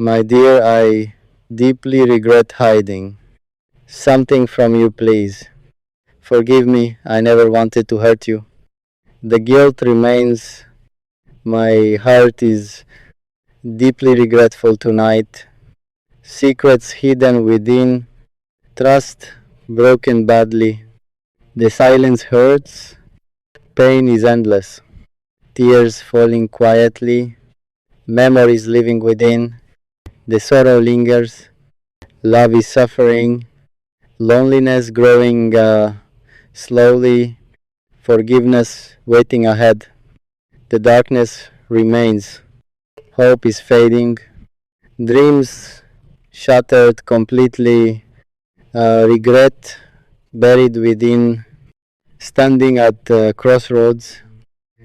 My dear, I deeply regret hiding something from you, please. Forgive me, I never wanted to hurt you. The guilt remains, my heart is deeply regretful tonight. Secrets hidden within, trust broken badly. The silence hurts, pain is endless. Tears falling quietly, memories living within. The sorrow lingers, love is suffering, loneliness growing slowly, forgiveness waiting ahead. The darkness remains, hope is fading, dreams shattered completely, regret buried within, standing at crossroads.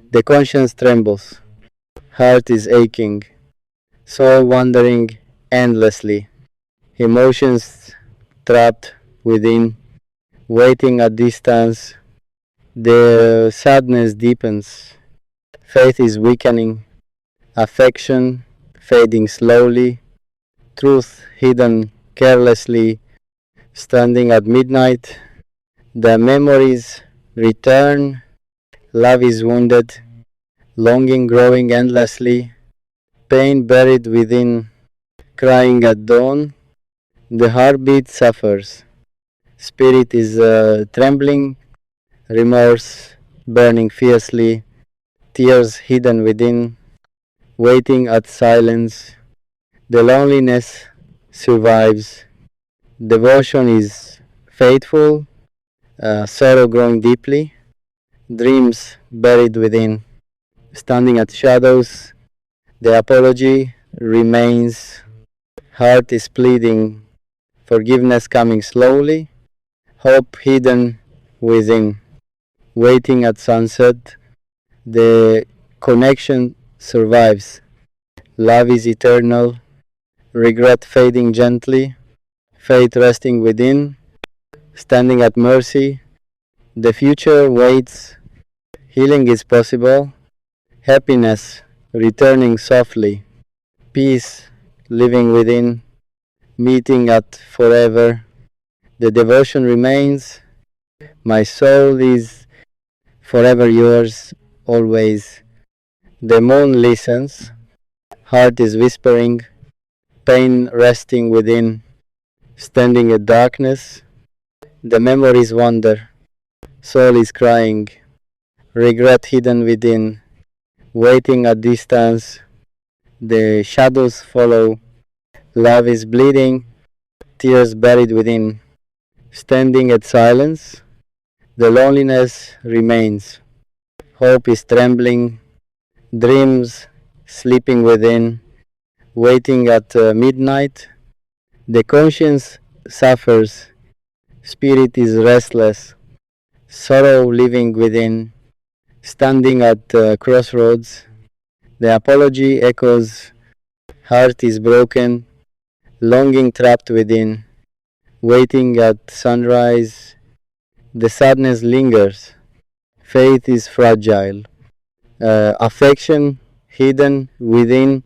The conscience trembles, heart is aching, soul wandering endlessly, emotions trapped within, waiting at distance. The sadness deepens, faith is weakening, affection fading slowly, truth hidden carelessly, standing at midnight. The memories return, love is wounded, longing growing endlessly, pain buried within, crying at dawn. The heartbeat suffers, spirit is trembling, remorse burning fiercely, tears hidden within, waiting at silence. The loneliness survives. Devotion is faithful, sorrow growing deeply, dreams buried within. Standing at shadows, the apology remains. Heart is pleading, forgiveness coming slowly, hope hidden within. Waiting at sunset, the connection survives. Love is eternal, regret fading gently, faith resting within, standing at mercy. The future waits, healing is possible, happiness returning softly, peace living within, meeting at forever. The devotion remains, my soul is forever yours, always. The moon listens, heart is whispering, pain resting within, standing in darkness. The memories wander, soul is crying, regret hidden within, waiting at distance. The shadows follow, love is bleeding, tears buried within, standing at silence. The loneliness remains, hope is trembling, dreams sleeping within, waiting at midnight. The conscience suffers, spirit is restless, sorrow living within, standing at crossroads. The apology echoes, heart is broken, longing trapped within, waiting at sunrise. The sadness lingers, faith is fragile, affection hidden within,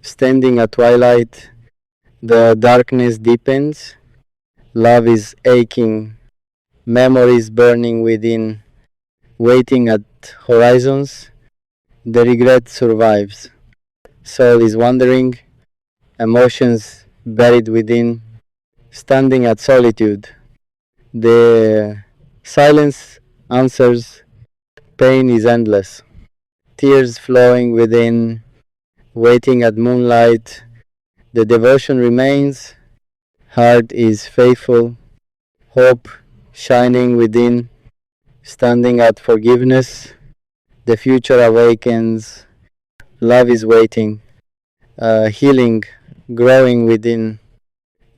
standing at twilight. The darkness deepens, love is aching, memories burning within, waiting at horizons. The regret survives, soul is wandering, emotions buried within, standing at solitude. The silence answers, pain is endless, tears flowing within, waiting at moonlight. The devotion remains, heart is faithful, hope shining within, standing at forgiveness. The future awakens, love is waiting, healing growing within,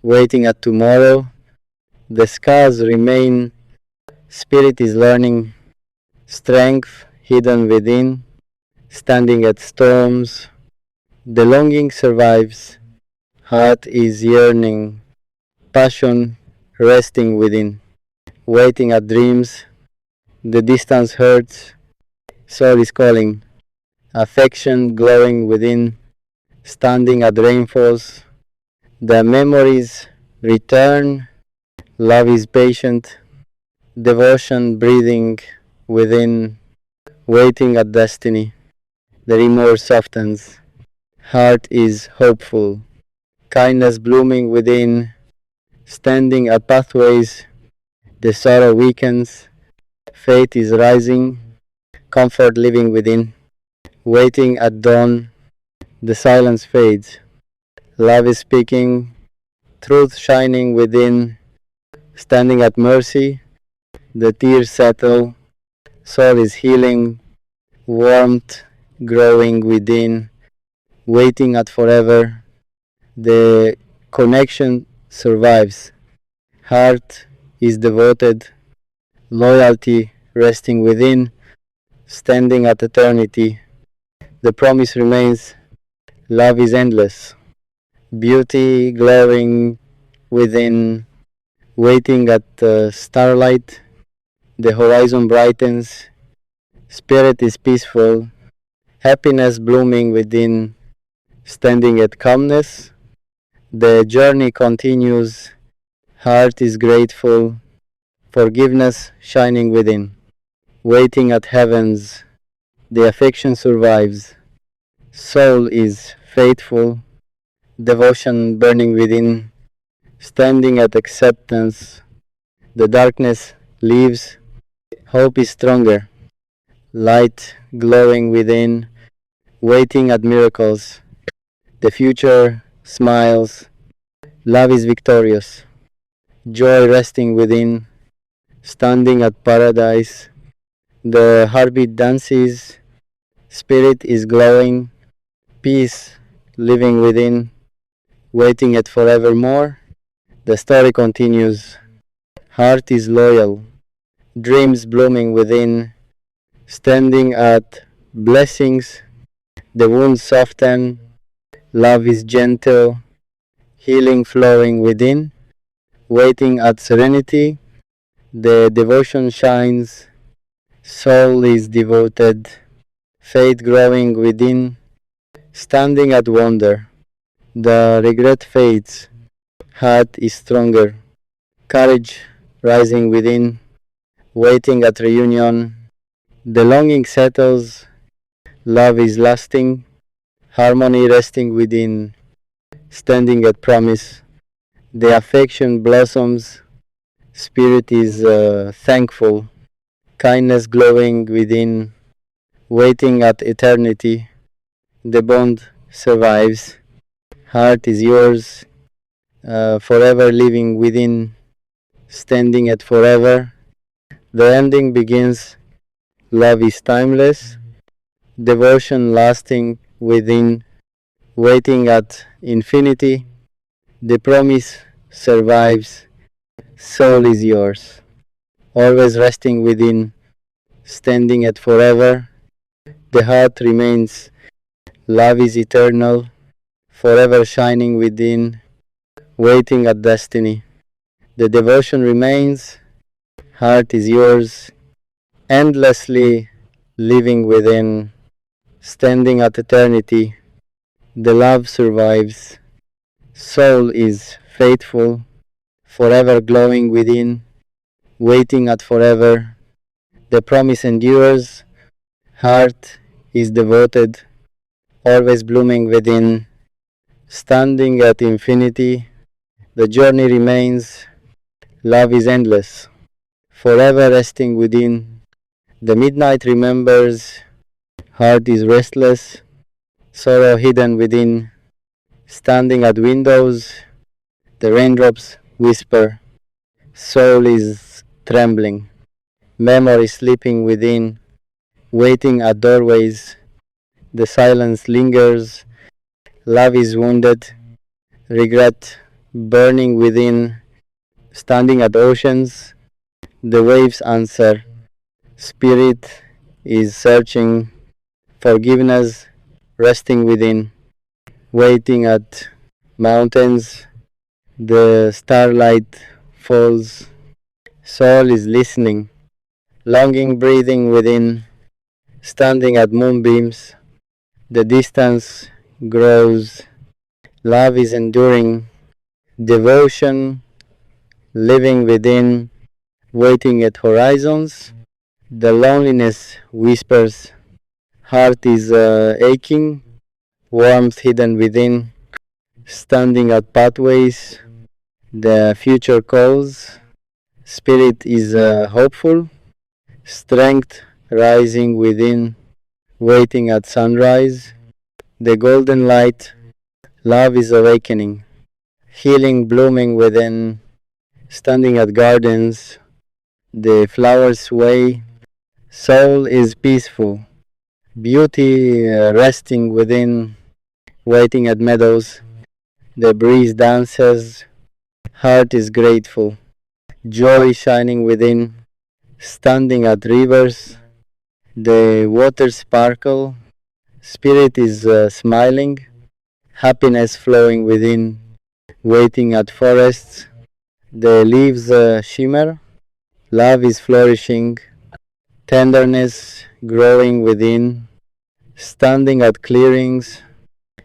waiting at tomorrow. The scars remain, spirit is learning, strength hidden within, standing at storms. The longing survives, heart is yearning, passion resting within, waiting at dreams. The distance hurts, soul is calling, affection glowing within, standing at rainfalls. The memories return, love is patient, devotion breathing within, waiting at destiny. The remorse softens, heart is hopeful, kindness blooming within, standing at pathways, the sorrow weakens, faith is rising, comfort living within, waiting at dawn, the silence fades, love is speaking, truth shining within, standing at mercy, the tears settle, soul is healing, warmth growing within, waiting at forever, the connection survives, heart is devoted, loyalty resting within, standing at eternity, the promise remains, love is endless, beauty glowing within, waiting at starlight, the horizon brightens, spirit is peaceful, happiness blooming within, standing at calmness, the journey continues, heart is grateful, forgiveness shining within, waiting at heavens, the affection survives, soul is faithful, devotion burning within, standing at acceptance, the darkness leaves, hope is stronger, light glowing within, waiting at miracles, the future smiles, love is victorious, joy resting within, standing at paradise, the heartbeat dances, spirit is glowing, peace living within, waiting at forevermore, the story continues, heart is loyal, dreams blooming within, standing at blessings, the wounds soften, love is gentle, healing flowing within, waiting at serenity, the devotion shines, soul is devoted, faith growing within, standing at wonder, the regret fades, heart is stronger, courage rising within, waiting at reunion, the longing settles, love is lasting, harmony resting within, standing at promise, the affection blossoms, spirit is thankful, kindness glowing within, waiting at eternity, the bond survives, heart is yours, forever living within, standing at forever, the ending begins, love is timeless, devotion lasting within, waiting at infinity, the promise survives, soul is yours, always resting within, standing at forever, the heart remains, love is eternal, forever shining within, waiting at destiny. The devotion remains, heart is yours, endlessly living within, standing at eternity. The love survives, soul is faithful, forever glowing within, waiting at forever. The promise endures, heart is devoted, always blooming within, standing at infinity. The journey remains, love is endless, forever resting within. The midnight remembers, heart is restless, sorrow hidden within, standing at windows, the raindrops whisper, soul is trembling, memory sleeping within, waiting at doorways, the silence lingers, love is wounded, regret burning within, standing at oceans, the waves answer, spirit is searching, forgiveness resting within, waiting at mountains, the starlight falls, soul is listening, longing breathing within, standing at moonbeams, the distance grows. Love is enduring. Devotion, living within, waiting at horizons. The loneliness whispers. Heart is aching. Warmth hidden within. Standing at pathways. The future calls. Spirit is hopeful. Strength rising within. Waiting at sunrise. The golden light. Love is awakening. Healing blooming within. Standing at gardens. The flowers sway. Soul is peaceful. Beauty resting within. Waiting at meadows. The breeze dances. Heart is grateful. Joy shining within. Standing at rivers. The waters sparkle. Spirit is smiling. Happiness flowing within. Waiting at forests. The leaves shimmer. Love is flourishing. Tenderness growing within. Standing at clearings.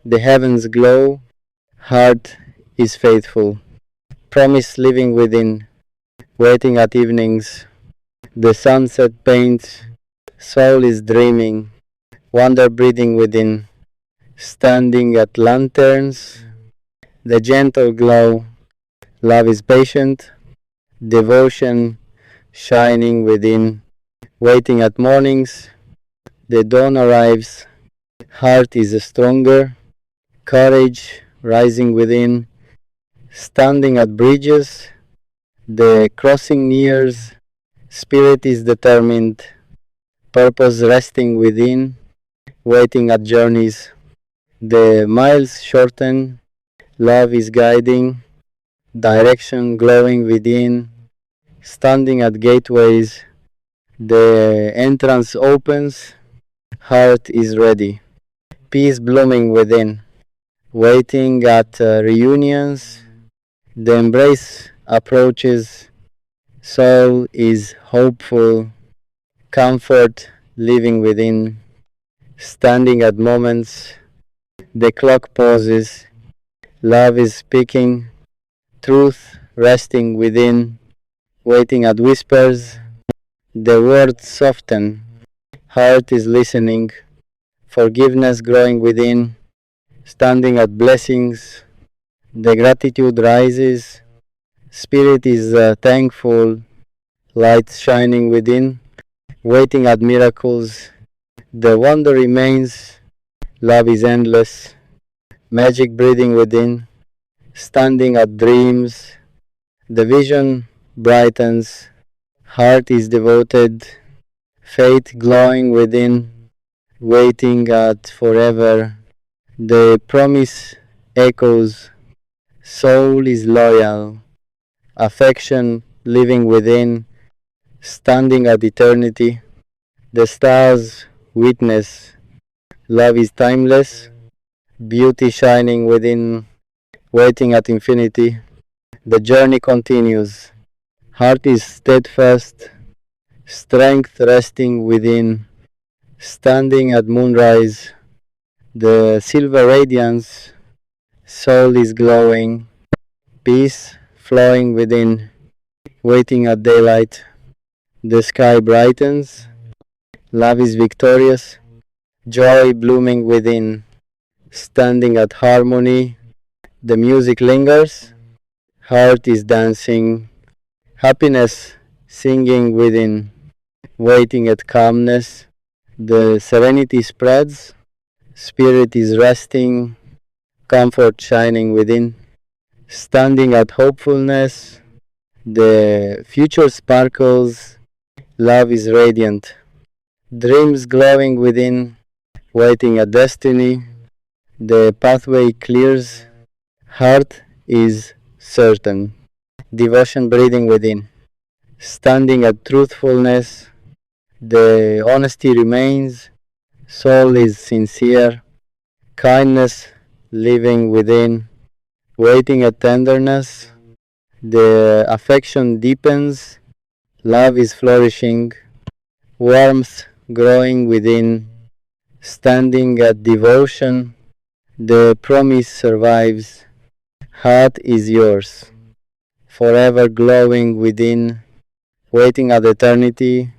The heavens glow. Heart is faithful. Promise living within. Waiting at evenings. The sunset paints. Soul is dreaming. Wonder breathing within. Standing at lanterns. The gentle glow. Love is patient. Devotion shining within. Waiting at mornings. The dawn arrives. Heart is stronger. Courage rising within. Standing at bridges. The crossing nears. Spirit is determined. Purpose resting within. Waiting at journeys. The miles shorten. Love is guiding. Direction glowing within. Standing at gateways. The entrance opens. Heart is ready. Peace blooming within. Waiting at reunions. The embrace approaches. Soul is hopeful. Comfort living within. Standing at moments. The clock pauses. Love is speaking. Truth resting within. Waiting at whispers. The words soften. Heart is listening. Forgiveness growing within. Standing at blessings. The gratitude rises. Spirit is thankful. Light shining within. Waiting at miracles. The wonder remains. Love is endless. Magic breathing within. Standing at dreams. The vision brightens. Heart is devoted. Faith glowing within. Waiting at forever. The promise echoes. Soul is loyal. Affection living within. Standing at eternity. The stars witness. Love is timeless. Beauty shining within. Waiting at infinity. The journey continues. Heart is steadfast. Strength resting within. Standing at moonrise. The silver radiance. Soul is glowing. Peace flowing within. Waiting at daylight. The sky brightens. Love is victorious. Joy blooming within. Standing at harmony. The music lingers. Heart is dancing. Happiness singing within. Waiting at calmness. The serenity spreads. Spirit is resting. Comfort shining within. Standing at hopefulness. The future sparkles. Love is radiant. Dreams glowing within. Waiting at destiny. The pathway clears. Heart is certain. Devotion breathing within. Standing at truthfulness. The honesty remains. Soul is sincere. Kindness living within. Waiting at tenderness. The affection deepens. Love is flourishing. Warmth growing within. Standing at devotion. The promise survives. Heart is yours, forever glowing within, waiting at eternity.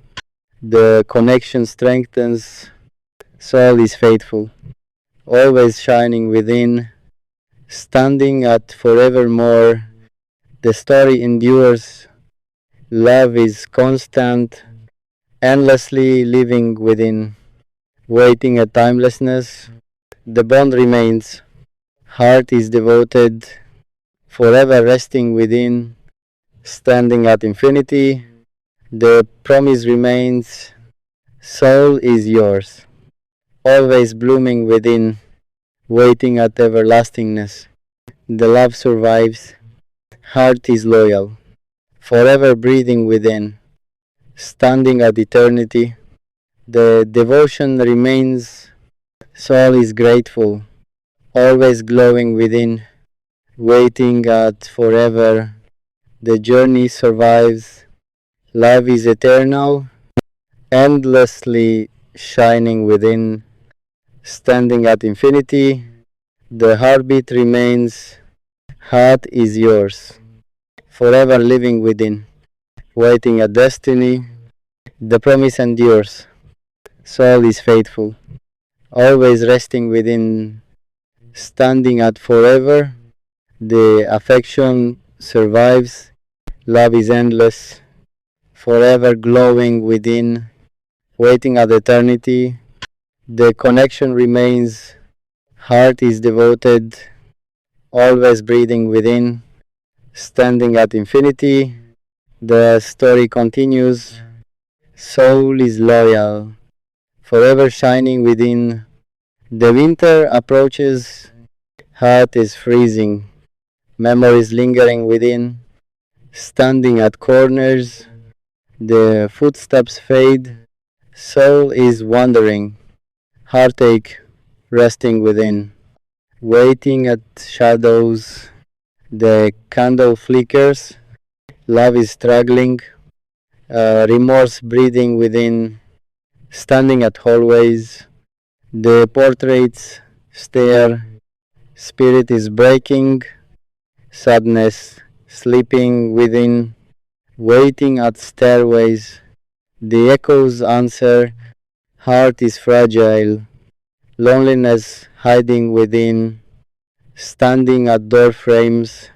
The connection strengthens, soul is faithful, always shining within, standing at forevermore. The story endures, love is constant, endlessly living within, waiting at timelessness. The bond remains, heart is devoted, forever resting within, standing at infinity. The promise remains, soul is yours, always blooming within, waiting at everlastingness. The love survives, heart is loyal, forever breathing within, standing at eternity. The devotion remains, soul is grateful, always glowing within, waiting at forever. The journey survives, love is eternal, endlessly shining within, standing at infinity. The heartbeat remains, heart is yours, forever living within, waiting at destiny. The promise endures, soul is faithful, always resting within, standing at forever. The affection survives, love is endless, forever glowing within, waiting at eternity. The connection remains, heart is devoted, always breathing within, standing at infinity. The story continues, soul is loyal, forever shining within. The winter approaches, heart is freezing, memories lingering within, standing at corners. The footsteps fade, soul is wandering, heartache resting within, waiting at shadows. The candle flickers, love is struggling, remorse breathing within, standing at hallways. The portraits stare, spirit is breaking, sadness sleeping within, waiting at stairways. The echoes answer, heart is fragile, loneliness hiding within, standing at door frames.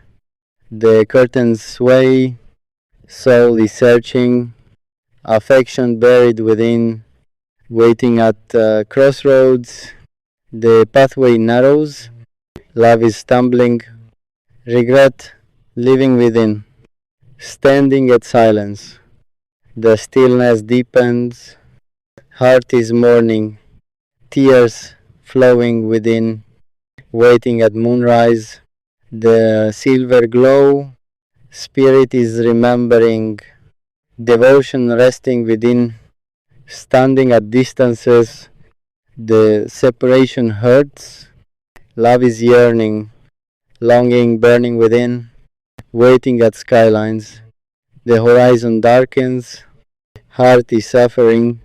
The curtains sway, soul is searching, affection buried within, waiting at crossroads. The pathway narrows, love is stumbling, regret living within, standing at silence. The stillness deepens, heart is mourning, tears flowing within, waiting at moonrise. The silver glow, spirit is remembering, devotion resting within, standing at distances. The separation hurts, love is yearning, longing burning within, waiting at skylines. The horizon darkens, heart is suffering,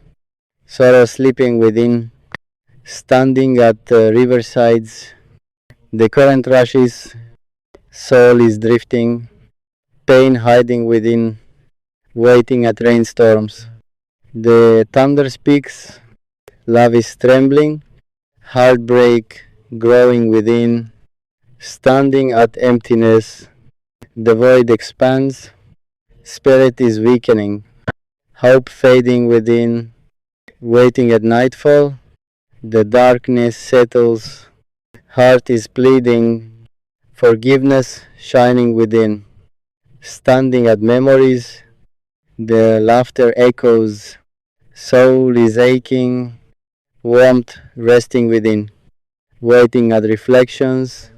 sorrow sleeping within, standing at riversides. The current rushes, soul is drifting, pain hiding within, waiting at rainstorms. The thunder speaks, love is trembling, heartbreak growing within, standing at emptiness. The void expands, spirit is weakening, hope fading within, waiting at nightfall. The darkness settles, heart is pleading, forgiveness shining within, standing at memories. The laughter echoes, soul is aching, warmth resting within, waiting at reflections.